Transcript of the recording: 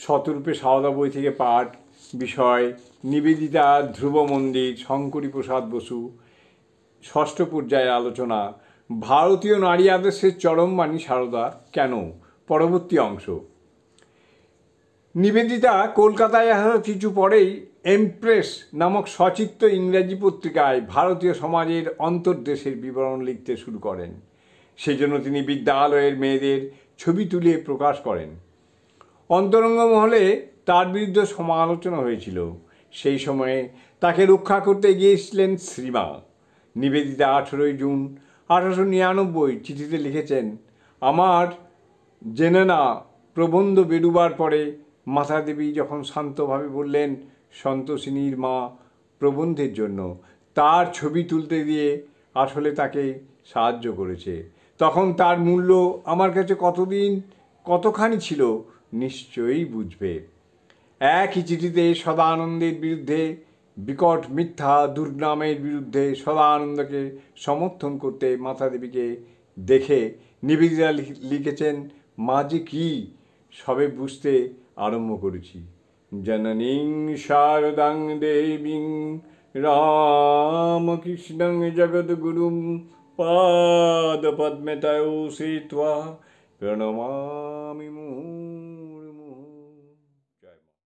শতরূপে সারদা বই থেকে পাঠ, বিষয় নিবেদিতা, ধ্রুব মন্দির, শঙ্করী প্রসাদ বসু, ষষ্ঠ পর্যায়ের আলোচনা, ভারতীয় নারী আদর্শের চরমবাণী সারদা কেন, পরবর্তী অংশ। নিবেদিতা কলকাতায় আসার কিছু পরেই এমপ্রেস নামক সচিত্র ইংরেজি পত্রিকায় ভারতীয় সমাজের অন্তর্দেশের বিবরণ লিখতে শুরু করেন। সেজন্য তিনি বিদ্যালয়ের মেয়েদের ছবি তুলে প্রকাশ করেন। অন্তরঙ্গ মহলে তার বিরুদ্ধে সমালোচনা হয়েছিল। সেই সময়ে তাকে রক্ষা করতে গিয়েছিলেন শ্রীমা। নিবেদিতা 18 জুন 1899 চিঠিতে লিখেছেন, আমার জেনে না প্রবন্ধ বেরুবার পরে মাতাদেবী যখন শান্তভাবে বললেন সন্তোষিনীর মা প্রবন্ধের জন্য তার ছবি তুলতে দিয়ে আসলে তাকে সাহায্য করেছে, তখন তার মূল্য আমার কাছে কতখানি ছিল নিশ্চয়ই বুঝবে। একই চিঠিতে সদানন্দের বিরুদ্ধে বিকট মিথ্যা দুর্নামের বিরুদ্ধে সদানন্দকে সমর্থন করতে মাতাদেবীকে দেখে নিবেদিতা লিখেছেন, মা যে কী সবে বুঝতে আরম্ভ করেছি। জননীং শারদাং দেবীং রামকৃষ্ণং জগদ্গুরুং পাদপদ্মে তয়ো শ্রিত্বা প্রণমামি মুহুর্মুহুঃ।